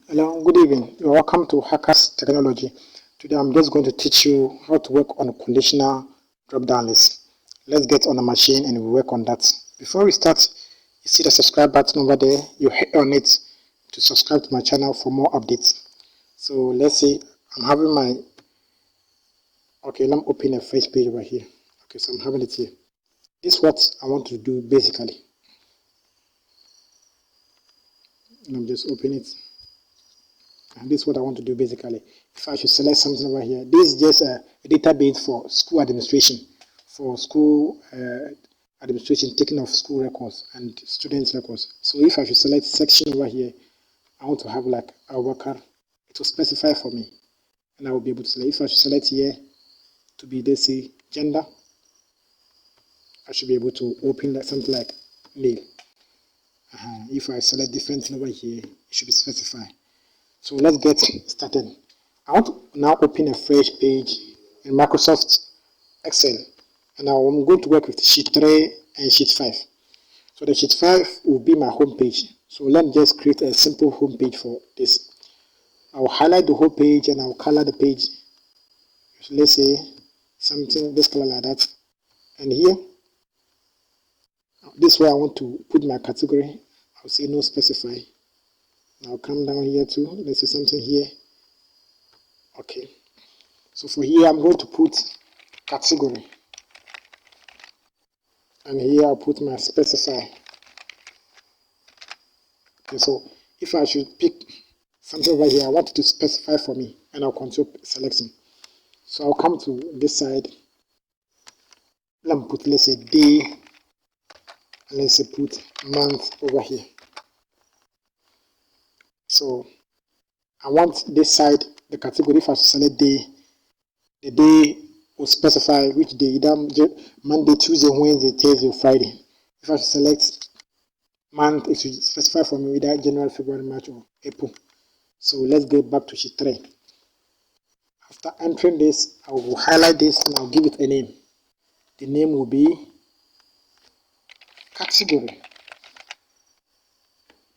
Hello, good evening. You're welcome to Hakass Technology. Today I'm just going to teach you how to work on a conditional drop-down list. Let's get on the machine and we'll work on that. Before we start, you see the subscribe button over there. You hit on it to subscribe to my channel for more updates. So let's say I'm having my, let me open a fresh page over here. Okay, so I'm having it here. This is what I want to do basically. And I'm just opening it. And this is what I want to do basically. If I should select something over here, this is just a database for school administration, administration, taking of school records and students' records. So if I should select section over here, I want to have like a worker, it will specify for me, and I will be able to select. If I should select here to be, let's say, gender, I should be able to open like something like male. If I select different thing over here, it should be specified. So let's get started. I want to now open a fresh page in Microsoft Excel, and I'm going to work with sheet 3 and sheet 5. So the sheet 5 will be my home page. So let me just create a simple home page for this. I'll highlight the whole page and I'll color the page. So let's say something this color like that. And here, this is where I want to put my category. I'll say no specify. I'll come down here too. Let's say something here. Okay. So for here, I'm going to put category. And here I'll put my specify. Okay, so if I should pick something over here, I want it to specify for me, and I'll continue selecting. So I'll come to this side. Let me put, let's say, day, and let's say put month over here. So I want this side, the category, if I select day, the day will specify which day, either Monday, Tuesday, Wednesday, Thursday, or Friday. If I select month, it should specify for me whether January, February, March, or April. So let's get back to sheet 3. After entering this, I will highlight this and I'll give it a name. The name will be category.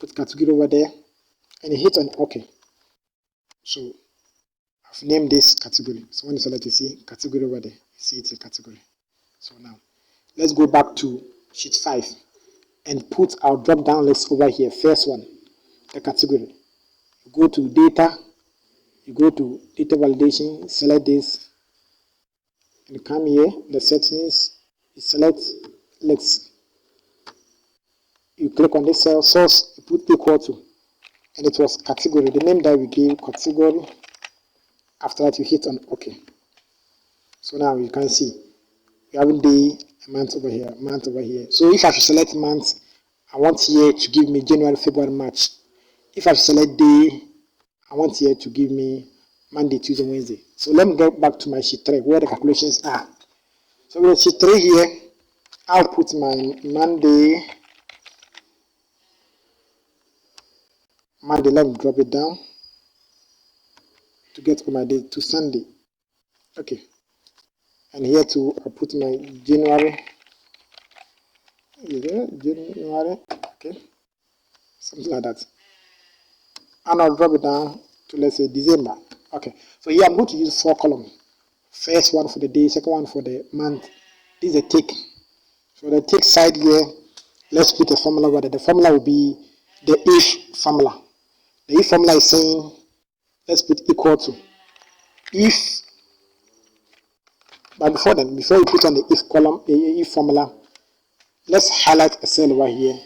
Put category over there and hit on OK. So I've named this category. So when you select, you see category over there. You see it's a category. So now let's go back to sheet 5 and put our drop down list over here. First one, the category. You go to data, you go to data validation, select this, and you come here, the settings, you select lex. You click on this cell, source, you put equal to, and it was category, the name that we gave, category. After that, you hit on OK. So now you can see, you have day, a month over here, month over here. So if I should select month, I want here to give me January, February, March. If I should select day, I want here to give me Monday, Tuesday, Wednesday. So let me get back to my sheet 3 where the calculations are. So with sheet 3 here, I'll put my Monday, let me drop it down to get my day to Sunday. Okay. And here too, I'll put my January. January. Okay. Something like that. And I'll drop it down to, let's say, December. Okay. So here I'm going to use 4 columns. First one for the day, second one for the month. This is a tick. So the tick side here, let's put a formula over there. The formula will be the if formula. The if formula is saying, let's put equal to. If, but before you put on the if column, if formula, let's highlight a cell over here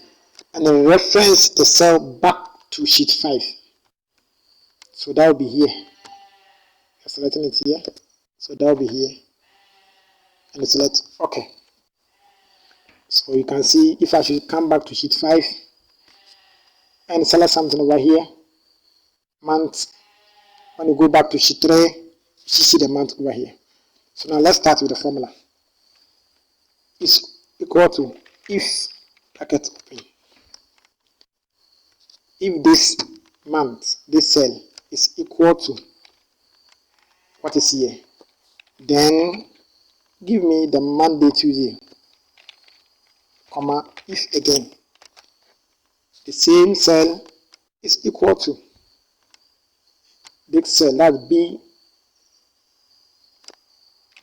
and then reference the cell back to sheet 5. So that will be here. You're selecting it here. So that will be here. And you select OK. So you can see if I should come back to sheet 5 and select something over here, month. When you go back to sheet 3, you see the month over here. So now let's start with the formula. It's equal to if bracket open. If this month, this cell is equal to what is here, then give me the Monday, Tuesday, comma, if again the same cell is equal to this cell, that's B.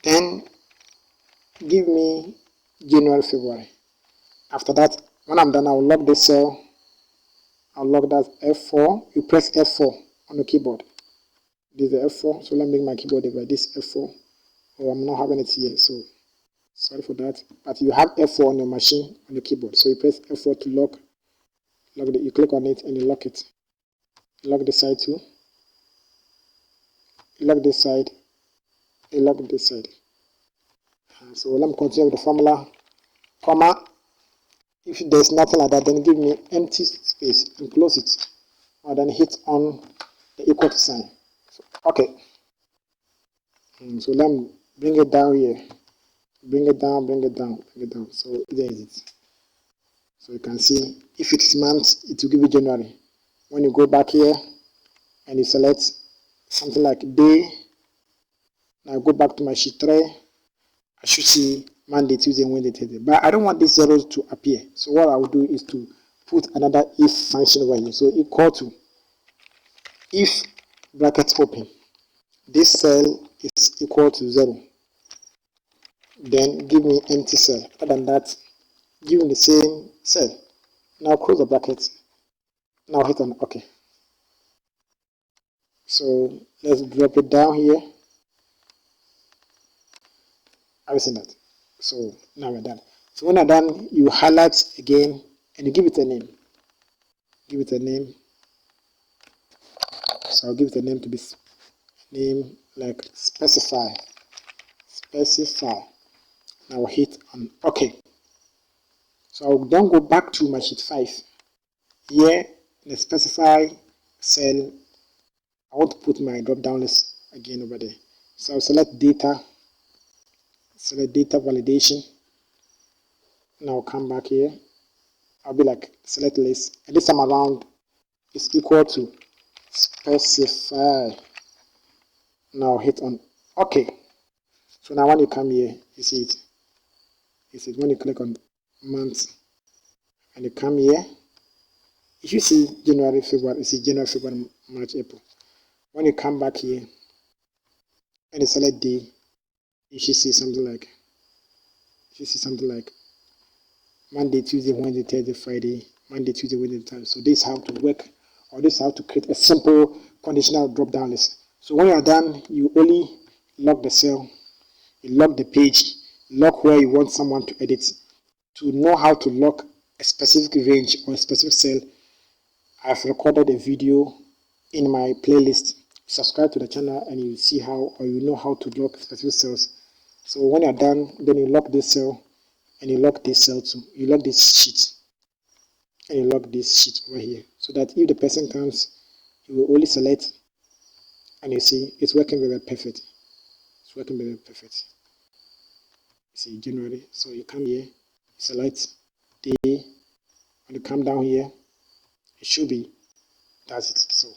Then give me January, February. After that, when I'm done, I'll lock this cell. I'll lock that F4. You press F4 on the keyboard. This is the F4. So let me make my keyboard by this F4. Oh, I'm not having it here, so sorry for that. But you have F4 on your machine on the keyboard. So you press F4 to lock it. You click on it and you lock it. You lock this side too. You lock this side. You lock this side. So let me continue with the formula. Comma. If there's nothing like that, then give me empty space and close it. Or then hit on the equal to sign. So, okay. So let me bring it down here. Bring it down, bring it down, bring it down. So there is it. So you can see if it's month, it will give you January. When you go back here and you select something like day, now go back to my sheet 3, I should see Monday, Tuesday, Wednesday, Thursday. But I don't want these zeros to appear. So what I will do is to put another if function over here. So equal to if brackets open, this cell is equal to 0. Then give me empty cell. Other than that, give me the same cell. Now close the bracket. Now hit on OK. So let's drop it down here. Have you seen that? So now we're done. So when I'm done, you highlight again and you give it a name. Give it a name. So I'll give it a name to be name like specify. Specify. Now hit on OK. So I'll then go back to my sheet 5. Here in the specify cell, I want to put my drop down list again over there. So I'll select data validation. Now I'll come back here. I'll be like select list, and this time around is equal to specify. Now hit on OK. So now when you come here, you see it. You see it when you click on month and you come here. If you see January, February, you see January, February, March, April. When you come back here and you select day, you should see something like Monday, Tuesday, Wednesday, Thursday, Friday, Monday, Tuesday, Wednesday, Thursday. So this is how to work, or this is how to create a simple conditional drop down list. So when you are done, you only lock the cell, you lock the page, lock where you want someone to edit. To know how to lock a specific range or a specific cell, I've recorded a video in my playlist. Subscribe to the channel and you see how, or you know how to lock specific cells. So when you're done, then you lock this cell and you lock this cell too. You lock this sheet and you lock this sheet over here, so that if the person comes, you will only select and you see it's working very perfect. It's working very perfect. You see January. So you come here, select day, when you come down here, it should be, that's it. So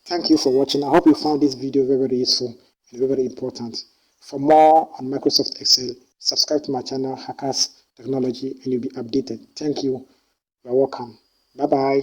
thank you for watching. I hope you found this video very, very useful and very, very important. For more on Microsoft Excel, subscribe to my channel, Hakass Technology, and you'll be updated. Thank you. You're welcome. Bye-bye.